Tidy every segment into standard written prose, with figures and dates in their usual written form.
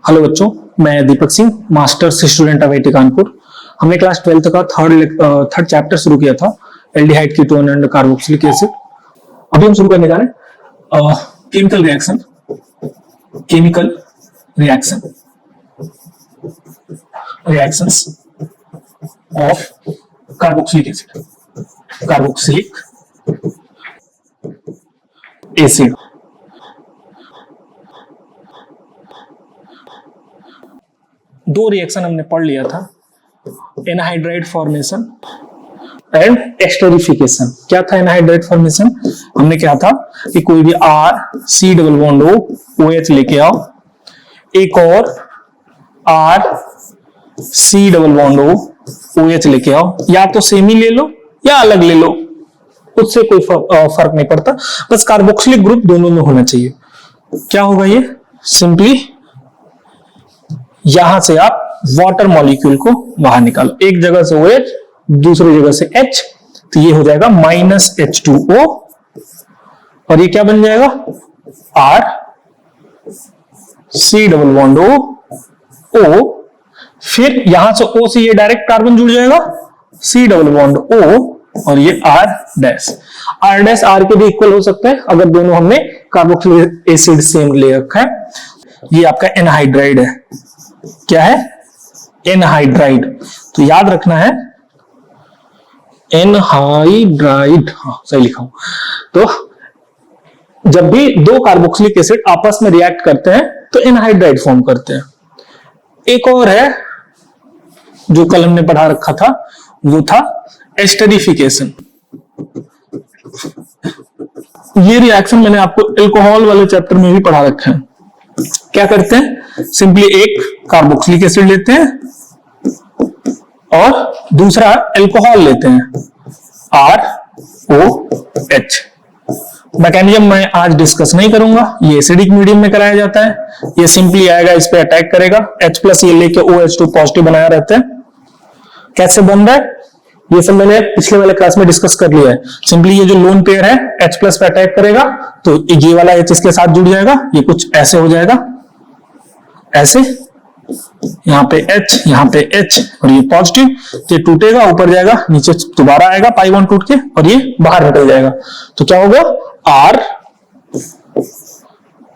Hello बच्चों, मैं Deepak Singh, masters student IIT Kanpur. हमने क्लास 12th का थर्ड चैप्टर शुरू किया था, aldehyde, ketone and carboxylic acid. अभी हम शुरू करने जा रहे हैं chemical reactions of carboxylic acid. दो रिएक्शन हमने पढ़ लिया था, एनहाइड्राइड फॉर्मेशन एंड एस्टरिफिकेशन। क्या था एनहाइड्राइड फॉर्मेशन? हमने क्या था कि कोई भी R C double bond OH लेके आओ, एक और R C double bond OH लेके आओ, या तो सेमी ले लो या अलग ले लो, उससे कोई फर्क नहीं पड़ता, बस कार्बोक्सिलिक ग्रुप दोनों में होना चाहिए। क्या होगा ये? सिंपली यहां से आप वाटर मॉलिक्यूल को बाहर निकालो, एक जगह से OH, दूसरी जगह से H, तो ये हो जाएगा -H2O, और ये क्या बन जाएगा? R C double bond O, फिर यहां से O से ये डायरेक्ट कार्बन जुड़ जाएगा, C डबल बॉन्ड O, और ये R डैश R के भी इक्वल हो सकता है अगर दोनों हमने कार्बोक्सिलिक एसिड सेम ले रखा है। ये आपका एनहाइड्राइड है। क्या है? एनहाइड्राइड। तो याद रखना है एनहाइड्राइड, हाँ सही लिखा हूं। तो जब भी दो कार्बोक्सिलिक एसिड आपस में रिएक्ट करते हैं तो एनहाइड्राइड फॉर्म करते हैं। एक और है जो कल हमने पढ़ा रखा था, वो था एस्टरिफिकेशन। ये रिएक्शन मैंने आपको अल्कोहल वाले चैप्टर में भी पढ़ा रखा है। क्या करते हैं? सिंपली एक कार्बोक्सिलिक एसिड लेते हैं और दूसरा अल्कोहल लेते हैं, ROH। मैकेनिज्म मैं आज डिस्कस नहीं करूंगा, ये एसिडिक मीडियम में कराया जाता है। ये सिंपली आएगा, इस पे अटैक करेगा, H+ ये लेके OH2 पॉजिटिव बनाया रहता है। कैसे बन रहा है ये सब मैंने पिछले वाले क्लास में डिस्कस कर लिया है। सिंपली ये जो लोन पेयर है H+ पे अटैक करेगा तो ये वाला H इसके साथ जुड़ जाएगा, ये कुछ ऐसे हो जाएगा, ऐसे, यहाँ पे H, यहाँ पे H, और ये पॉजिटिव, ये टूटेगा, ऊपर जाएगा, नीचे दोबारा आएगा पाई बॉन्ड टूट के, और ये बाहर निकल जाएगा। तो क्या होगा? R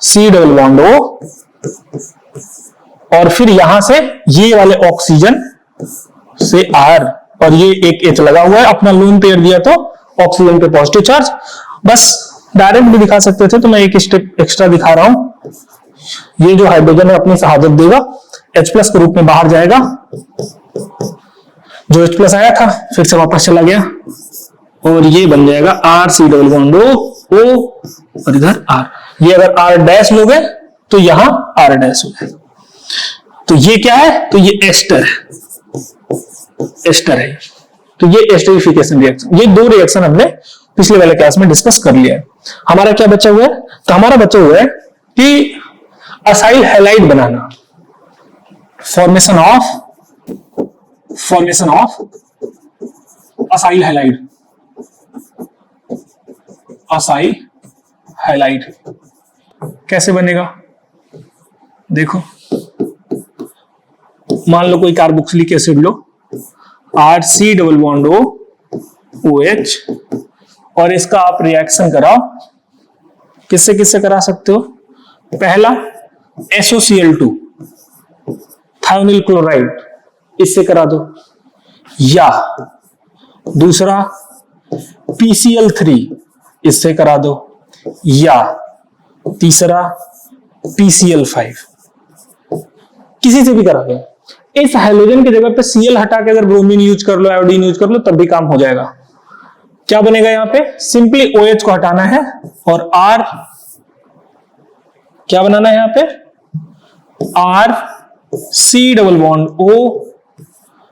C double bond O, और फिर यहां से ये वाले ऑक्सीजन से R, और ये एक H लगा हुआ है, अपना लोन पेयर दिया तो ऑक्सीजन पे पॉजिटिव चार्ज। बस डायरेक्ट भी दिखा सकते थे, तो मैं एक स्टेप एक्स्ट्रा दिखा रहा हूं। ये जो हाइड्रोजन है अपनी शहादत देगा, H+ के रूप में बाहर जाएगा, जो H+ आया था फिर से वापस चला गया, और ये बन जाएगा R C double bond O, और इधर R। ये अगर R डैश लोगे तो यहां R डैश हो जाएगा। तो ये क्या है? तो ये एस्टर है। तो ये एस्टरिफिकेशन रिएक्शन, ये दो रिएक्शन हमने पिछले वाले क्लास में डिस्कस कर लिया है। हमारा क्या बचा हुआ है? तो हमारा बचा हुआ है कि acyl halide banana, formation of acyl halide. कैसे बनेगा? देखो, मान लो कोई कार्बोक्सिलिक एसिड लो, RC डबल बॉन्ड OH, और इसका आप रिएक्शन कराओ। किससे किससे करा सकते हो? पहला SOCl2 थायोनिल क्लोराइड, इससे करा दो, या दूसरा PCl3, इससे करा दो, या तीसरा PCl5, किसी से भी करा दो। इस हाइड्रोजन की जगह पे Cl हटा के अगर ब्रोमीन यूज कर लो, आयोडीन यूज कर लो, तब भी काम हो जाएगा। क्या बनेगा यहाँ पे? सिंपली OH को हटाना है और R क्या बनाना है यहाँ पे? R C double bond O,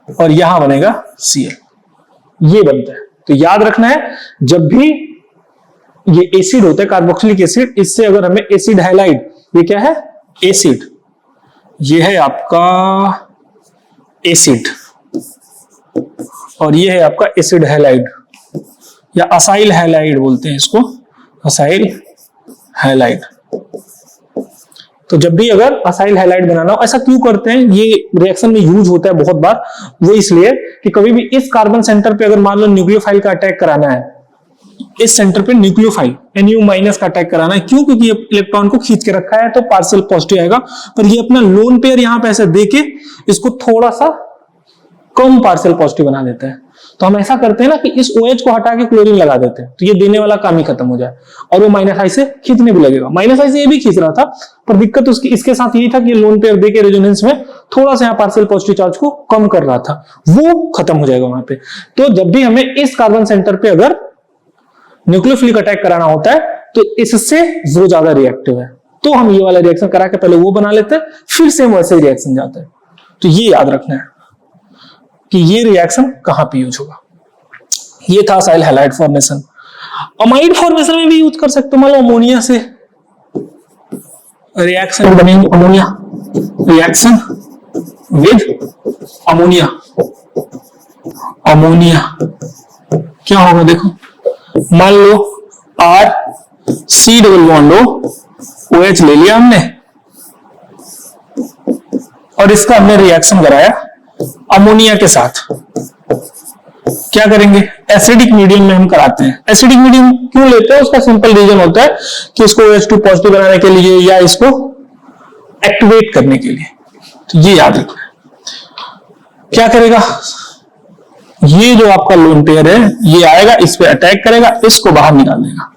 और यहां बनेगा Cl। ये बनता है। तो याद रखना है, जब भी ये एसिड होता है कार्बोक्सिलिक एसिड, इससे अगर हमें एसिड हैलाइड, ये क्या है? एसिड, ये है आपका एसिड, और ये है आपका एसिड हैलाइड, या असाइल हैलाइड बोलते हैं इसको, असाइल हैलाइड। तो जब भी अगर असाइल हैलाइड बनाना हो, ऐसा क्यों करते हैं, ये रिएक्शन में यूज होता है बहुत बार, वो इसलिए कि कभी भी इस कार्बन सेंटर पे अगर मान लो न्यूक्लियोफाइल का अटैक कराना है, इस सेंटर पे न्यूक्लियोफाइल Nu- का अटैक कराना है, क्यों, क्योंकि ये इलेक्ट्रॉन को खींच के रखा है तो पार्शियल पॉजिटिव आएगा, पर ये अपना लोन पेयर यहां पे ऐसे देके इसको थोड़ा सा कम पार्शियल पॉजिटिव बना देता है। तो हम ऐसा करते हैं ना कि इस OH को हटा के क्लोरीन लगा देते हैं, तो ये देने वाला काम ही खत्म हो जाए, और वो -I से खींचने भी लगेगा। -I से ये भी खींच रहा था, पर दिक्कत उसकी इसके साथ यही था कि लोन पेयर देके रेजोनेंस में थोड़ा सा यहाँ पार्शियल पॉजिटिव चार्ज को कम कर रहा था, वो खत्म हो जाएगा वहां पे। तो जब भी हमें इस कार्बन सेंटर पे अगर न्यूक्लियोफिलिक अटैक कराना होता है तो इससे वो ज्यादा रिएक्टिव है, तो हम ये वाला रिएक्शन करा के पहले वो बना लेते हैं, फिर से वैसे रिएक्शन जाता है। तो ये याद रखना है कि ये रिएक्शन कहां पे यूज होगा। ये था acyl halide formation. Amide formation में भी यूज कर सकते हो, मान लो अमोनिया से रिएक्शन बनेगी, ammonia reaction with ammonia, ammonia क्या होगा देखो, मान लो RC डबल बॉन्ड OH ले लिया हमने और इसका हमने रिएक्शन कराया अमोनिया के साथ। क्या करेंगे, एसिडिक मीडियम में हम कराते हैं। एसिडिक मीडियम क्यों लेते हैं, उसका सिंपल रीजन होता है कि इसको OH2 पॉजिटिव बनाने के लिए या इसको एक्टिवेट करने के लिए। तो ये याद रखना है। क्या करेगा, ये जो आपका लोन पेयर है ये आएगा, इस पे अटैक करेगा, इसको बाहर निकाल देगा,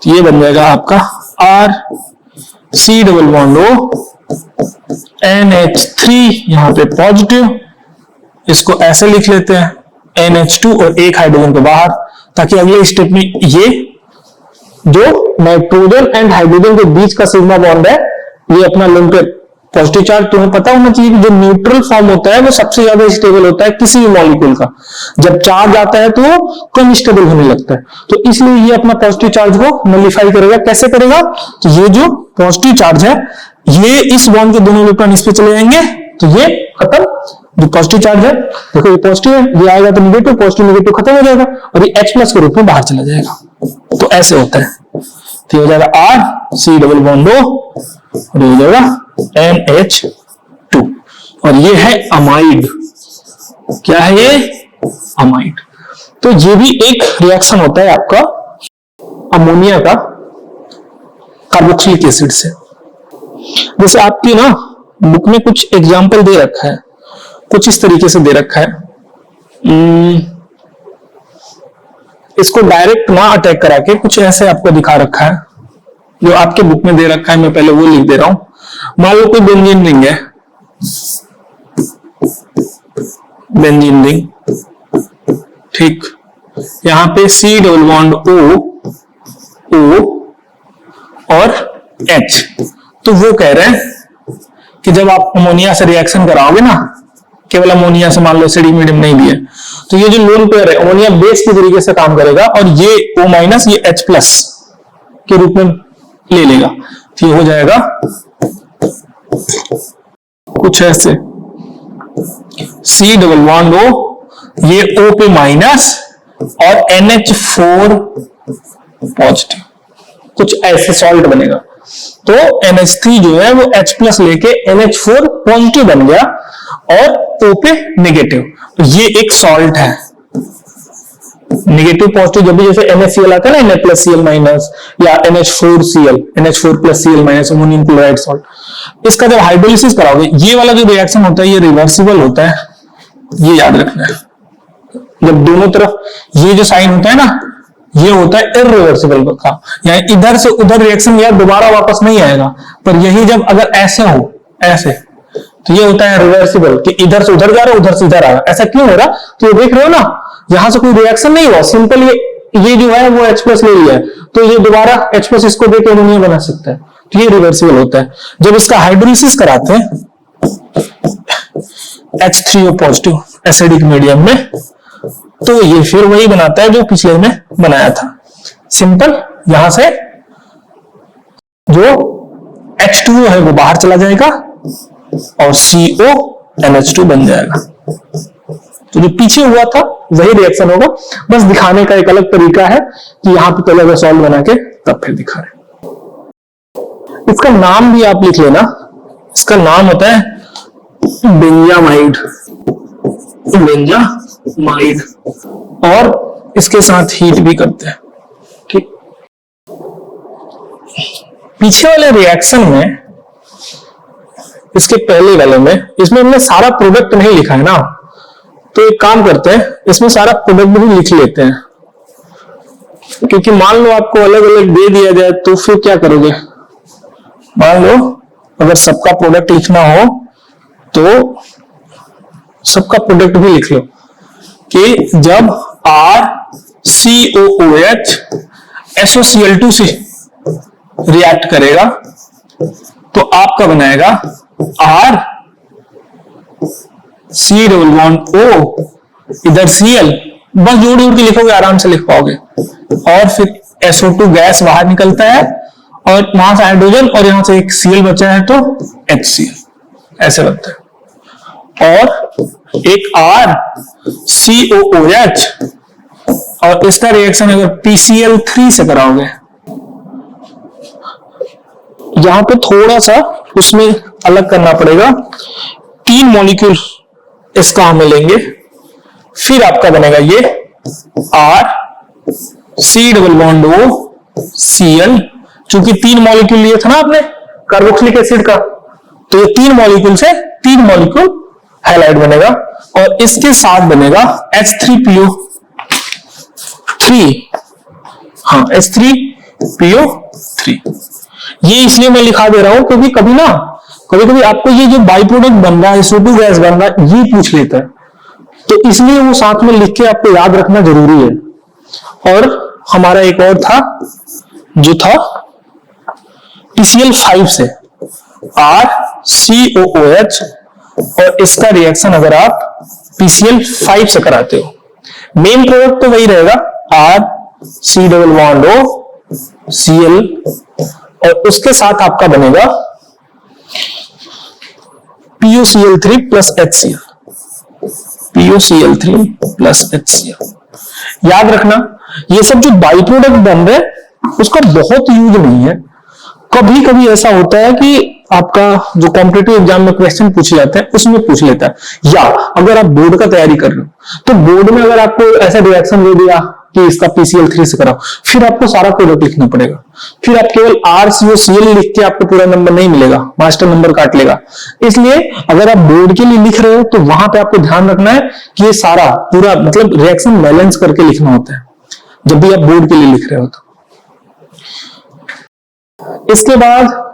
तो ये बन जाएगा आपका RC डबल बॉन्ड NH3 यहां पे पॉजिटिव, इसको ऐसे लिख लेते हैं NH2 और एक हाइड्रोजन को बाहर, ताकि अगले स्टेप में ये जो नाइट्रोजन एंड हाइड्रोजन के बीच का सिग्मा बॉन्ड है ये अपना लोन पेयर पॉजिटिव चार्ज, तुम्हें पता होना चाहिए कि जो न्यूट्रल फॉर्म होता है वो सबसे ज्यादा स्टेबल होता है किसी भी मॉलिक्यूल का, जब चार्ज आता है तो वो कम स्टेबल होने लगता है, तो इसलिए ये अपना पॉजिटिव चार्ज को नलिफाई करेगा। कैसे करेगा, तो ये जो पॉजिटिव चार्ज है ये इस बॉन्ड के दोनों इलेक्ट्रॉन इस पे चले जाएंगे, तो ये खत्म, जो पॉजिटिव चार्ज है देखो ये पॉजिटिव है, ये आएगा तो निगेटिव, पॉजिटिव निगेटिव खत्म हो जाएगा और ये H+ के रूप में बाहर चला जाएगा। तो ऐसे होता है, तो हो जाएगा RC डबल बॉन्ड और ये हो जाएगा NH2 और ये है अमाइड। क्या है ये, अमाइड। तो ये भी एक रिएक्शन होता है आपका अमोनिया का कार्बोक्सिलिक एसिड से। जैसे आपकी ना बुक में कुछ एग्जाम्पल दे रखा है, कुछ इस तरीके से दे रखा है, इसको डायरेक्ट ना अटैक करा के कुछ ऐसे आपको दिखा रखा है, जो आपके बुक में दे रखा है, मैं पहले वो लिख दे रहा हूं। मान लो कोई बेंजीन रिंग है, बेंजीन रिंग, ठीक, यहां पे C डबल बॉन्ड O और H। तो वो कह रहे हैं कि जब आप अमोनिया से रिएक्शन कराओगे ना, केवल अमोनिया से, मान लो एसिडिक मीडियम नहीं भी है, तो ये जो लोन पेयर है अमोनिया बेस की तरीके से काम करेगा और ये O- ये H+ के रूप में ले लेगा, तो ये हो जाएगा कुछ ऐसे C डबल बॉन्ड O, ये O पे माइनस और NH4 पॉजिटिव, कुछ ऐसे सॉल्ट बनेगा। तो NH3 जो है वो H+ लेके NH4 पॉजिटिव बन गया और O पे नेगेटिव, तो ये एक सॉल्ट है। नेगेटिव पॉजिटिव जब भी जैसे NaCl आता है ना, Na+Cl- या NH4Cl, NH4+Cl- ammonium chloride salt, इसका जब हाइड्रोलिसिस कराओगे ये वाला जो रिएक्शन होता है ये रिवर्सिबल होता है, ये याद रखना है। जब दोनों तरफ ये जो साइन होता है ना, ये होता है इरिवर्सिबल का, यानी इधर से उधर रिएक्शन यार दोबारा वापस नहीं आएगा, पर यही जब अगर ऐसे हो, ऐसे, तो ये होता है रिवर्सिबल, कि इधर से उधर जा रहा है, उधर से इधर आ रहा है। ऐसा क्यों हो रहा, तो ये देख रहे हो ना, यहां से कोई रिएक्शन नहीं हुआ, सिंपल ये जो है वो H+ ले लिया है, तो ये दोबारा H+ इसको देके अमोनिया बना सकता है, तो ये रिवर्सिबल होता है। जब इसका हाइड्रोलिसिस कराते हैं H3O पॉजिटिव एसिडिक मीडियम में, तो ये फिर वही बनाता है जो पिछले में बनाया था, सिंपल, यहां से जो H2O है वो बाहर चला जाएगा और CONH2 बन जाएगा। तो जो पीछे हुआ था वही रिएक्शन होगा, बस दिखाने का एक अलग तरीका है कि यहां पे पहले सॉल्व बना के तब फिर दिखा रहे। इसका नाम भी आप लिख लेना, इसका नाम होता है बेंजामाइड, बेंजामाइड, और इसके साथ हीट भी करते हैं। ठीक, पीछे वाले रिएक्शन में, इसके पहले वाले में, इसमें हमने सारा प्रोडक्ट नहीं लिखा है ना, तो एक काम करते हैं, इसमें सारा प्रोडक्ट भी लिख लेते हैं, क्योंकि मान लो आपको अलग अलग दे दिया जाए तो फिर क्या करोगे। मान लो अगर सबका प्रोडक्ट लिखना हो तो सबका प्रोडक्ट भी लिख लो कि जब RCOOH SOCl2 से रिएक्ट करेगा तो आपका बनाएगा RC⋅O, इधर Cl, बस जोड़ जोड़ के लिखोगे, आराम से लिख पाओगे। और फिर SO2 गैस बाहर निकलता है और वहां से हाइड्रोजन, और यहां से एक Cl बचा है तो HCl, ऐसे बनता है। और एक RCOOH, और इसका रिएक्शन अगर PCl3 से कराओगे, यहां पे थोड़ा सा उसमें अलग करना पड़ेगा, 3 मॉलिक्यूल इसका हमें लेंगे, फिर आपका बनेगा ये RC⋅O चूंकि 3 मॉलिक्यूल लिए था ना आपने कार्बोक्सिलिक एसिड का, तो ये 3 मॉलिक्यूल से 3 मॉलिक्यूल हैलाइड बनेगा, और इसके साथ बनेगा H3PO3, हाँ H3PO3। ये इसलिए मैं लिखा दे रहा हूं क्योंकि कभी कभी आपको ये जो बाई प्रोडक्ट बन रहा है, SO2 गैस बन रहा है, ये पूछ लेता है, तो इसलिए वो साथ में लिख के आपको याद रखना जरूरी है। और हमारा एक और था जो था PCl5 से RCOOH, और इसका रिएक्शन अगर आप PCl5 से कराते हो, मेन प्रोडक्ट तो वही रहेगा RC⋅O और उसके साथ आपका बनेगा POCl3 plus HCl, POCl3 plus HCl। याद रखना ये सब जो बाई प्रोडक्ट बन रहे हैं उसका बहुत यूज नहीं है। कभी कभी ऐसा होता है कि आपका जो कॉम्पिटिटिव एग्जाम में क्वेश्चन पूछे जाते हैं उसमें पूछ लेता है, या अगर आप बोर्ड का तैयारी कर रहे हो तो बोर्ड में अगर आपको ऐसा रिएक्शन दे दिया कि इसका PCl3 से कराओ, फिर आपको सारा प्रोडक्ट लिखना पड़ेगा, फिर आप केवल RCOCl लिख के आपको पूरा नंबर नहीं मिलेगा, मास्टर नंबर काट लेगा। इसलिए अगर आप बोर्ड के लिए लिख रहे हो तो वहां पे आपको ध्यान रखना है कि ये सारा पूरा मतलब रिएक्शन बैलेंस करके लिखना होता है जब भी आप बोर्ड के लिए लिख रहे हो तो। इसके बाद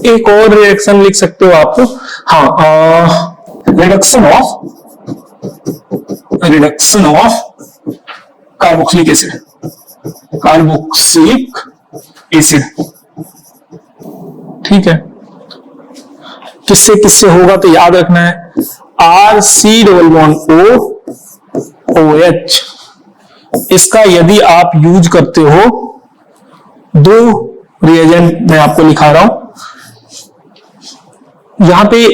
एक और रिएक्शन लिख सकते हो आप, हाँ, रिडक्शन ऑफ कार्बोक्सिलिक एसिड, ठीक है। किससे किससे होगा तो याद रखना है, RC⋅OH, इसका यदि आप यूज करते हो, 2 रिएजेंट मैं आपको लिखा रहा हूं, यहां पे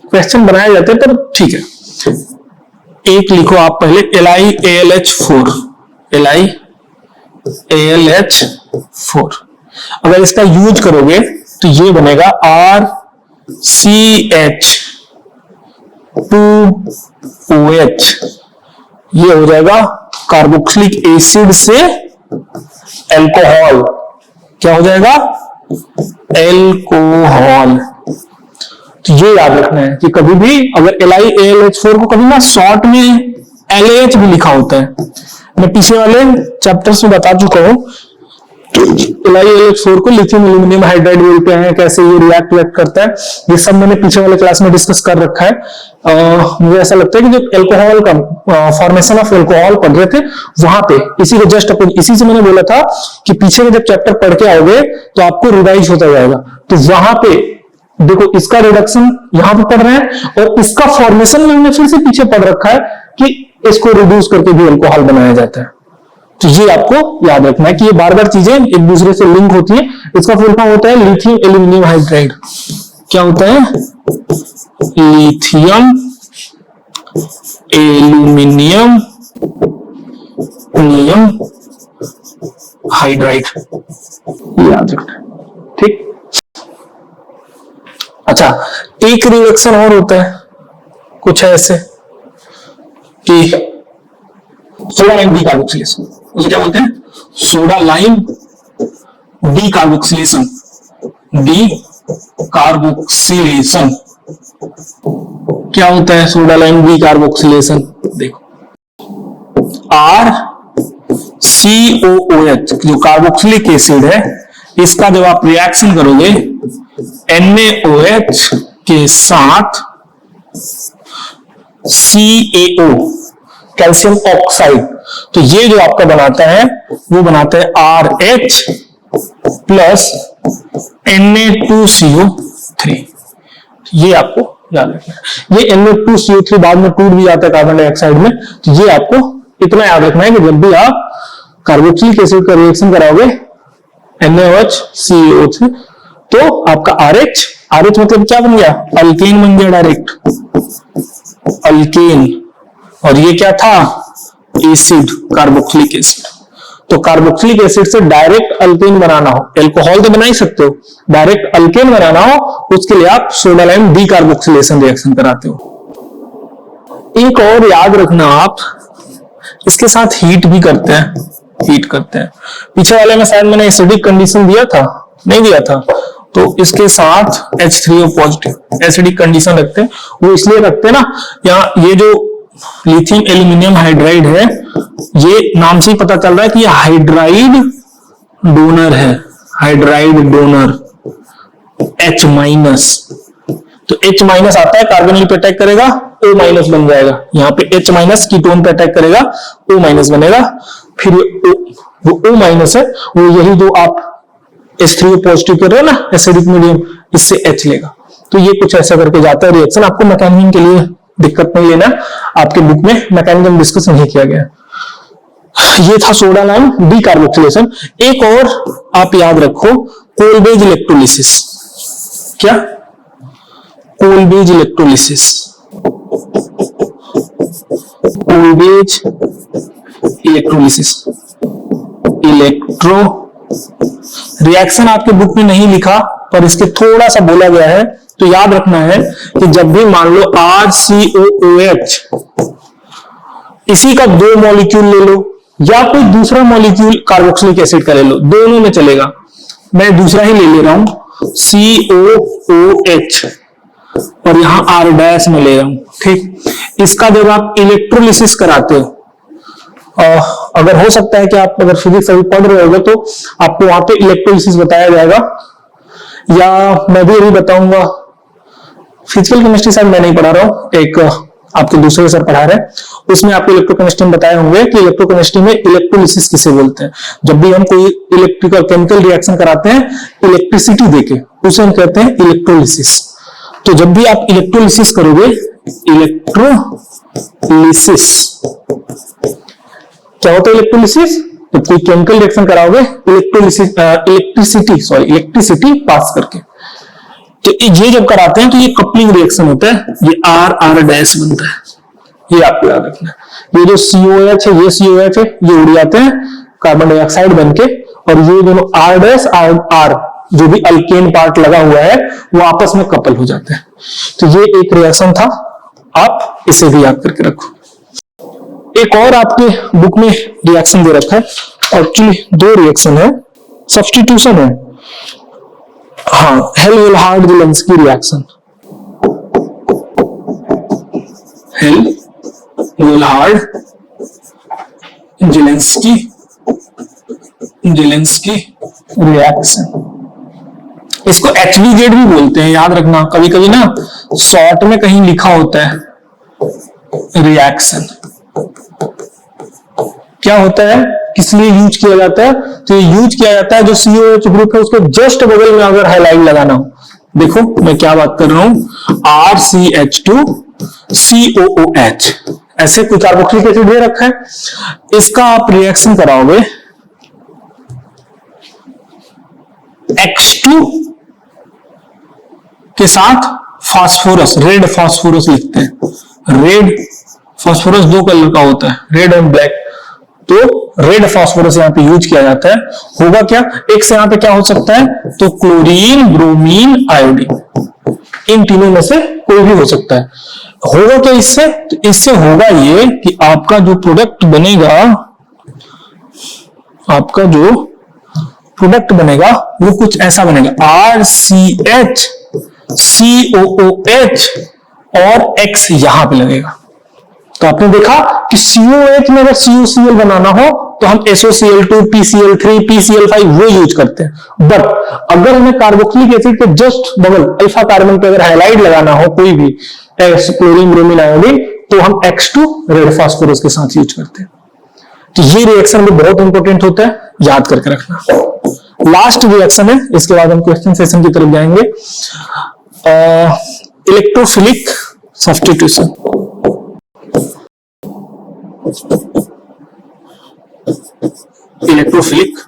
क्वेश्चन बनाए जाते हैं पर ठीक है, एक लिखो आप पहले LiAlH4, LiAlH4, अगर इसका यूज करोगे तो ये बनेगा RCH2OH, ये हो जाएगा कार्बोक्सिलिक एसिड से अल्कोहल, क्या हो जाएगा, अल्कोहल। तो ये याद रखना है कि कभी भी अगर LiAlH4 को कभी ना शॉर्ट में LAH भी लिखा होता है, मैं पीछे वाले चैप्टर्स में बता चुका हूं, LiAlH4 को लिथियम एल्यूमिनियम हाइड्राइड बोलते हैं, कैसे ये रिएक्ट करता है, ये सब मैंने पीछे वाले क्लास में डिस्कस कर रखा है। मुझे ऐसा लगता है कि जो अल्कोहल का फॉर्मेशन ऑफ अल्कोहल पढ़ रहे थे वहां पे इसी के जस्ट इसी से मैंने बोला था कि पीछे में जब चैप्टर पढ़ के आओगे तो आपको रिवाइज होता जाएगा, तो वहां पे देखो इसका रिडक्शन यहां पे पढ़ रहे हैं और इसका फॉर्मेशन में हमने फिर से पीछे पढ़ रखा है कि इसको रिड्यूस करके भी अल्कोहल बनाया जाता है। तो ये आपको याद रखना है कि ये बार बार चीजें एक दूसरे से लिंक होती है। इसका फुल फॉर्म होता है लिथियम एल्यूमिनियम हाइड्राइड। क्या होता है, लिथियम एल्यूमिनियम हाइड्राइड, याद रखना है। अच्छा, एक रिएक्शन और होता है कुछ ऐसे कि सोडा लाइम डी कार्बोक्सिलेशन, उसे क्या बोलते हैं? Soda lime D carboxylation. D carboxylation क्या होता है? सोडा लाइम डी कार्बोक्सिलेशन, देखो RCOOH जो कार्बोक्सिलिक एसिड है, इसका जब आप रिएक्शन करोगे NaOH के साथ CaO कैल्शियम ऑक्साइड, तो ये जो आपका बनाता है वो बनाता है RH प्लस Na2CO3। ये आपको याद रखना है। ये Na2CO3 बाद में टूट भी जाता है कार्बन डाइऑक्साइड में, तो ये आपको इतना याद रखना है कि जब भी आप कार्बोक्सिलिक एसिड का रिएक्शन कराओगे NaOH CaO3 तो आपका RH मतलब क्या बन गया? अल्केन बन गया डायरेक्ट, अल्केन। और ये क्या था? Acid, carboxylic acid. तो कार्बोक्सिलिक एसिड से डायरेक्ट अल्केन बनाना हो, एल्कोहल तो बना ही सकते हो, डायरेक्ट अल्केन बनाना हो, उसके लिए आप soda lime D carboxylation reaction कराते हो। एक और याद रखना, आप इसके साथ हीट भी करते हैं, हीट करते हैं। पीछे वाले में शायद मैंने एसिडिक कंडीशन दिया था, नहीं दिया था, तो इसके साथ H3O पॉजिटिव एसिडिक कंडीशन रखते हैं। वो इसलिए रखते हैं ना, यहाँ ये जो लिथियम एल्यूमिनियम हाइड्राइड है, ये नाम से ही पता चल रहा है कि ये हाइड्राइड डोनर है, हाइड्राइड डोनर H माइनस। तो H माइनस आता है, कार्बोनिल पे अटैक करेगा, O माइनस बन जाएगा। यहाँ पे H माइनस कीटोन पे अटैक करेगा, O माइनस बनेगा। फिर वो O माइनस है, वो यही जो आप H3O पॉजिटिव कर रहे हो ना एसिडिक मीडियम, इससे H लेगा। तो ये कुछ ऐसा करके जाता है रिएक्शन। आपको मैकेनिज्म के लिए दिक्कत नहीं लेना, आपके बुक में मैकेनिज्म डिस्कस नहीं किया गया। ये था सोडा लाइम डी कार्बोक्सिलेशन। एक और आप याद रखो, कोलबेज इलेक्ट्रोलिसिस। क्या? कोलबेज इलेक्ट्रोलिसिस। कोलबेज इलेक्ट्रोलिसिस, इलेक्ट्रो रिएक्शन आपके बुक में नहीं लिखा, पर इसके थोड़ा सा बोला गया है, तो याद रखना है कि जब भी मान लो RCOOH, इसी का 2 मॉलिक्यूल ले लो या कोई दूसरा मॉलिक्यूल कार्बोक्सिलिक एसिड का ले लो, दोनों में चलेगा। मैं दूसरा ही ले रहा हूं COOH और यहां R' में ले रहा हूं, ठीक। इसका जब आप इलेक्ट्रोलिसिस कराते हो, अगर हो सकता है कि आप अगर फिजिक्स अभी पढ़ रहे होगे तो आपको वहां पे इलेक्ट्रोलिसिस बताया जाएगा, या मैं भी अभी बताऊंगा। फिजिकल केमिस्ट्री शायद मैं नहीं पढ़ा रहा हूं, एक आपके दूसरे सर पढ़ा रहे हैं, उसमें आपको इलेक्ट्रोकेमिस्ट्री में बताए होंगे कि इलेक्ट्रोकेमिस्ट्री में इलेक्ट्रोलिसिस किसे बोलते हैं। जब भी हम कोई इलेक्ट्रिकल केमिकल रिएक्शन कराते हैं इलेक्ट्रिसिटी देके, उसे हम कहते हैं इलेक्ट्रोलिसिस। तो जब भी आप इलेक्ट्रोलिसिस करोगे, इलेक्ट्रोलिसिस क्या होता है? इलेक्ट्रोलिसिस, तो कोई केमिकल रिएक्शन कराओगे इलेक्ट्रिसिटी पास करके, तो ये जब कराते हैं तो ये कपलिंग रिएक्शन होता है, ये R बनता है। ये आपको याद रखना है। ये जो COH है, ये COH है, ये उड़ जाते हैं कार्बन डाइऑक्साइड बनके, और ये दोनों R जो भी अल्केन पार्ट लगा हुआ है वो आपस में कपल हो जाते हैं। तो ये एक रिएक्शन था, आप इसे भी याद करके रखो। एक और आपके बुक में रिएक्शन दे रखा है, एक्चुअली 2 रिएक्शन है, सब्स्टिट्यूशन है। हाँ, हेल-विल्हार्ड-जेलेंस्की रिएक्शन, हेल-विल्हार्ड-जेलेंस्की रिएक्शन, इसको HVZ भी बोलते हैं, याद रखना। कभी कभी ना शॉर्ट में कहीं लिखा होता है रिएक्शन, क्या होता है, किस लिए यूज किया जाता है? तो ये यूज किया जाता है जो COH ग्रुप है उसके जस्ट बगल में अगर हाइलाइट लगाना हो। देखो मैं क्या बात कर रहा हूं, RCH2COOH, ऐसे कोई कार्बोक्सिलिक एसिड दे रखा है, इसका आप रिएक्शन कराओगे X2 के साथ फास्फोरस, रेड फास्फोरस लिखते हैं। रेड फास्फोरस 2 कलर का होता है, रेड एंड ब्लैक, तो रेड फास्फोरस यहां पे यूज किया जाता है। होगा क्या, एक से यहां पे क्या हो सकता है, तो क्लोरीन, ब्रोमीन, आयोडीन, इन तीनों में से कोई भी हो सकता है। होगा क्या इससे? तो इससे होगा ये कि आपका जो प्रोडक्ट बनेगा, आपका जो प्रोडक्ट बनेगा वो कुछ ऐसा बनेगा, RCH COOH और X यहां पे लगेगा। तो आपने देखा कि COH में अगर CuCl बनाना हो तो हम SOCl2 PCl3 PCl5 वो यूज करते हैं। बट अगर हमें कार्बोक्सिलिक एसिड के जस्ट बगल अल्फा कार्बन पे अगर हाइलाइट लगाना हो कोई भी क्लोरीन ब्रोमीन आयोडीन, तो हम X2 रेड फास्फोरस के साथ यूज करते हैं। तो ये रिएक्शन भी बहुत इंपॉर्टेंट होता है, याद करके रखना। लास्ट रिएक्शन है, इसके बाद हम क्वेश्चन सेशन की तरफ जाएंगे। Electrophilic substitution. Electrophilic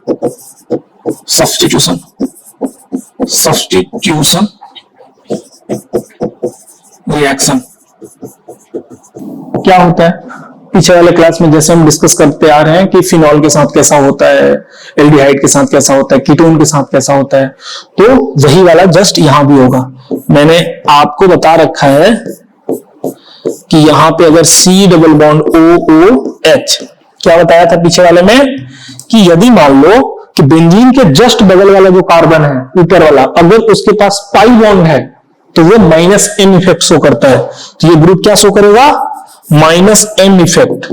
substitution reaction क्या होता है? पीछे वाले क्लास में जैसे हम डिस्कस करते आ रहे हैं कि फिनॉल के साथ कैसा होता है, एल्डिहाइड के साथ कैसा होता है, कीटोन के साथ कैसा होता है, तो वही वाला जस्ट यहां भी होगा। मैंने आपको बता रखा है कि यहां पे अगर C डबल बॉन्ड OOH, क्या बताया था पीछे वाले में कि यदि मान लो कि बेंजीन के जस्ट बगल वाला जो कार्बन है ऊपर वाला, अगर उसके पास पाई बॉन्ड है तो वो -M इफेक्ट शो करता है। तो ये ग्रुप क्या शो करेगा? -M effect.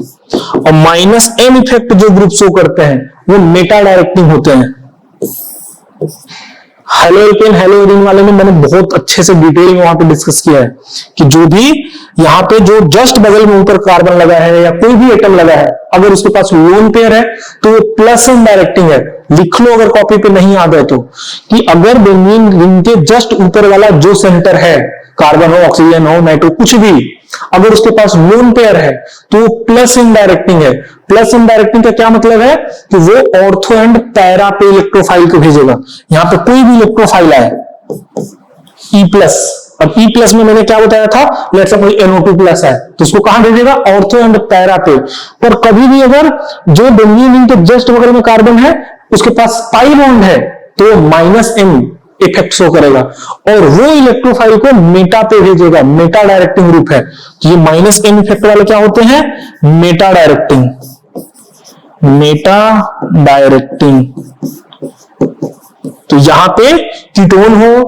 और -M इफेक्ट जो ग्रुप शो करते हैं वो मेटा डायरेक्टिंग होते हैं। हेलोएल्केन हेलोएरीन वाले में मैंने बहुत अच्छे से डिटेल में वहां पे डिस्कस किया है कि जो भी यहाँ पे जो जस्ट बगल में ऊपर कार्बन लगा है या कोई भी एटम लगा है, अगर उसके पास लोन पेयर है तो वो +M डायरेक्टिंग है। लिख लो अगर कॉपी पे नहीं याद है तो, कि अगर बेंजीन रिंग के जस्ट ऊपर वाला जो सेंटर है, कार्बन हो, ऑक्सीजन हो, नाइट्रो कुछ भी, अगर उसके पास लोन पेयर है तो वो +M डायरेक्टिंग है। +M डायरेक्टिंग का क्या मतलब है कि वो ऑर्थो एंड पैरा पे इलेक्ट्रोफाइल को भेजेगा। यहां पे कोई भी इलेक्ट्रोफाइल आए E+, अब E+ में मैंने क्या बताया था, लेट्स सपोज NO2+ है तो उसको कहां भेजेगा? ऑर्थो एंड पैरा पे। पर कभी भी अगर जो बेंजीन रिंग के जस्ट बगल में कार्बन है उसके पास पाई बॉन्ड है तो -M इफेक्ट शो करेगा और वो इलेक्ट्रोफाइल को मेटा पे भेजेगा। मेटा डायरेक्टिंग ग्रुप है। तो ये -M इफेक्ट वाले क्या होते हैं? Meta directing. Meta directing. तो यहां पे कीटोन हो,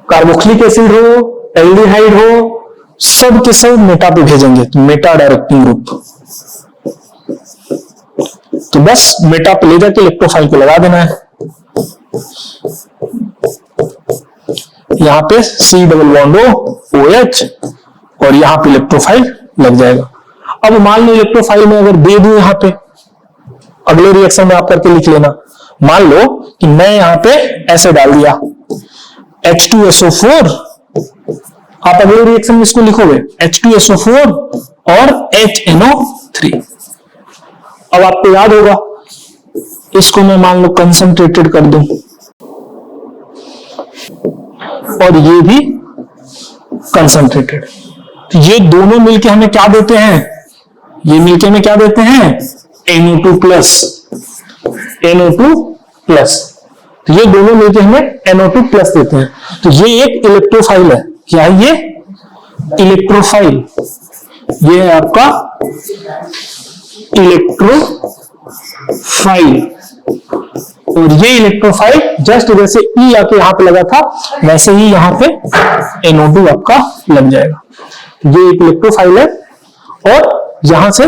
कार्बोक्सिलिक एसिड हो, एल्डिहाइड हो, सब के सब मेटा पे भेजेंगे। तो मेटा डायरेक्टिंग ग्रुप। तो बस मेटा पे ले जाके इलेक्ट्रोफाइल को लगा देना है। यहां पे C डबल बॉन्ड OH और यहां पे इलेक्ट्रोफाइल लग जाएगा। अब मान लो इलेक्ट्रोफाइल में अगर दे दूं, यहां पे अगले रिएक्शन में आप करके लिख लेना। मान लो कि मैं यहां पे ऐसे डाल दिया H2SO4, आप अगले रिएक्शन में इसको लिखोगे H2SO4 और HNO3। अब आपको याद होगा, इसको मैं मान लो कंसंट्रेटेड कर दूं और ये भी कंसंट्रेटेड, तो ये दोनों मिलके हमें क्या देते हैं? ये मिलके हमें क्या देते हैं? NO2+। तो ये दोनों मिलके हमें NO2+ देते हैं। तो ये एक इलेक्ट्रोफाइल है। क्या है ये? इलेक्ट्रोफाइल। ये है आपका इलेक्ट्रोफाइल। और ये इलेक्ट्रोफाइल जस्ट जैसे E आके यहां पे लगा था वैसे ही यहां पे NO2 आपका लग जाएगा। ये एक इलेक्ट्रोफाइल है। और यहां से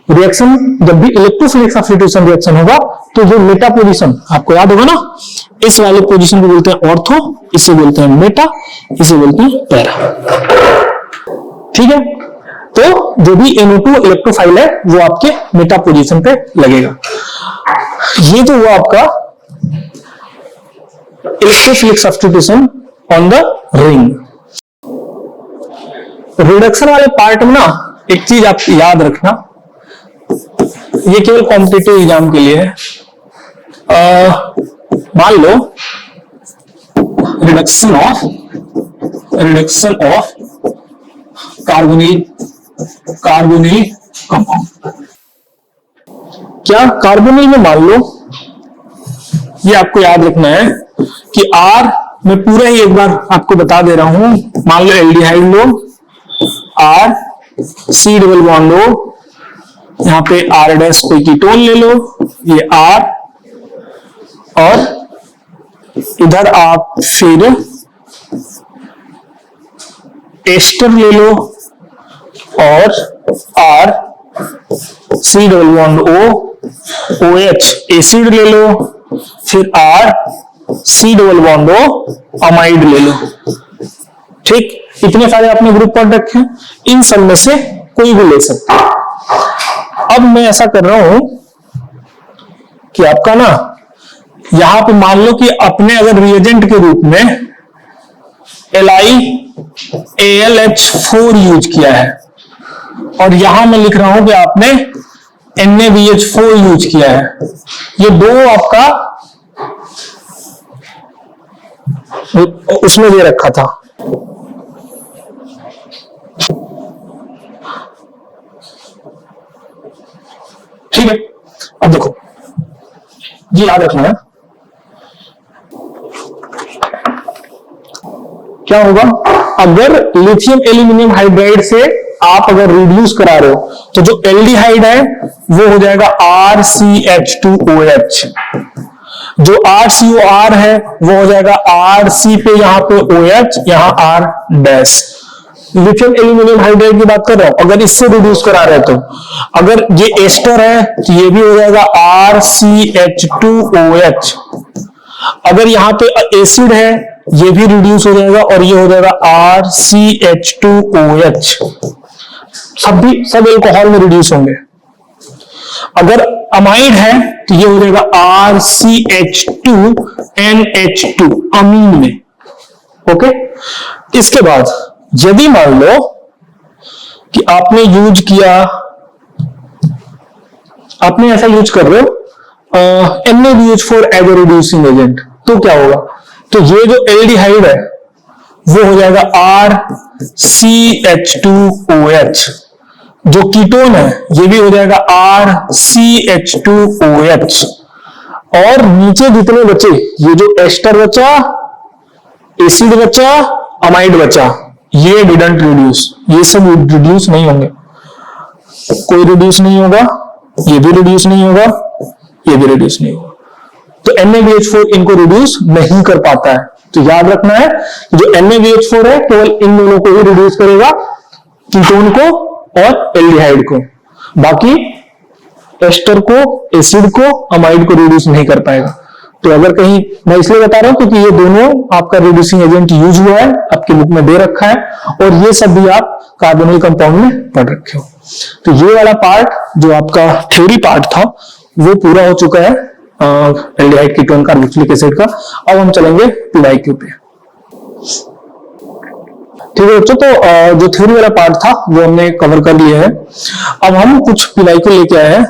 रिएक्शन, जब भी इलेक्ट्रोफिलिक सब्स्टिट्यूशन रिएक्शन होगा तो जो मेटा पोजीशन आपको याद होगा ना, इस वाले पोजीशन को बोलते हैं ऑर्थो, इसे बोलते हैं मेटा, इसे बोलते हैं पैरा। ठीक है, तो जो भी NO2 इलेक्ट्रोफाइल है वो आपके मेटा पोजीशन पे लगेगा। ये जो हुआ आपका electrophilic substitution on the ring. Reduction वाले पार्ट में ना एक चीज आप याद रखना, ये केवल कॉम्पिटिटिव एग्जाम के लिए है। मान लो रिडक्शन ऑफ कार्बोनिल कंपाउंड। क्या कार्बोनिल में मान लो, ये आपको याद रखना है कि R मैं पूरा ही एक बार आपको बता दे रहा हूं। मान लो aldehyde low, are C double bond हो, यहां पे आर डैश कोई कीटोन ले लो, ये आर, और इधर आप फिर एस्टर ले लो और R C double bond O, O H acid ले लो, फिर R C double bond O amide ले लो। ठीक, इतने सारे आपने ग्रुप पढ़ रखे हैं, इन सब में से कोई भी ले सकते हैं। अब मैं ऐसा कर रहा हूं कि आपका ना यहां पे मान लो कि अपने अगर रिएजेंट के रूप में LiAlH4 यूज किया है, और यहां मैं लिख रहा हूं कि आपने NaBH4 यूज किया है। ये दो आपका उसमें दे रखा था। ठीक है, अब देखो ये याद रखना है, क्या होगा अगर लिथियम एल्यूमिनियम हाइड्राइड से आप अगर रिड्यूस करा रहे हो तो जो एल्डिहाइड है वो हो जाएगा RCH2OH, जो RCOR है वो हो जाएगा RC पे यहां पे OH, यहां R dash. Lithium aluminium hydride की बात कर रहा हूं, अगर इससे रिड्यूस करा रहे तो अगर ये एस्टर है तो ये भी हो जाएगा RCH2OH, अगर यहां पे एसिड है ये भी रिड्यूस हो जाएगा और ये हो जाएगा RCH2OH। सब एल्कोहल में रिड्यूस होंगे। अगर अमाइड है तो ये हो जाएगा RCH2NH2 अमीन में। ओके, इसके बाद यदि मान लो कि आपने यूज किया, आपने ऐसा यूज कर रहे हो NaBH4 as a reducing agent, तो क्या होगा, तो ये जो एल्डिहाइड है वो हो जाएगा RCH2OH, जो कीटोन है ये भी हो जाएगा RCH2OH, और नीचे जितने बचे, ये जो एस्टर बचा, एसिड बचा, अमाइड बचा, ये डिडंट रिड्यूस, ये सब रिड्यूस नहीं होंगे, कोई रिड्यूस नहीं होगा, ये भी रिड्यूस नहीं होगा, ये भी रिड्यूस नहीं होगा। तो NaBH4 इनको रिड्यूस नहीं कर पाता है। तो याद रखना है जो NaBH4 है केवल इन दोनों को ही रिड्यूस करेगा, कीटोन को और एल्डिहाइड को, बाकी एस्टर को, एसिड को, अमाइड को रिड्यूस नहीं कर पाएगा। तो अगर कहीं, मैं इसलिए बता रहा हूं क्योंकि ये दोनों आपका रिड्यूसिंग एजेंट यूज हुआ है, आपकी बुक में दे रखा है, और ये सब भी आप कार्बोनिल कंपाउंड में पढ़ रखे हो। तो ये वाला पार्ट जो आपका थ्योरी पार्ट था वो पूरा हो चुका है एल्डिहाइड, कीटोन, कार्बोक्सिलिक एसिड का। अब हम चलेंगे PYQ पे। ठीक है बच्चों, तो जो थ्योरी वाला पार्ट था वो हमने कवर कर लिया है। अब हम कुछ PYQ लेके आए हैं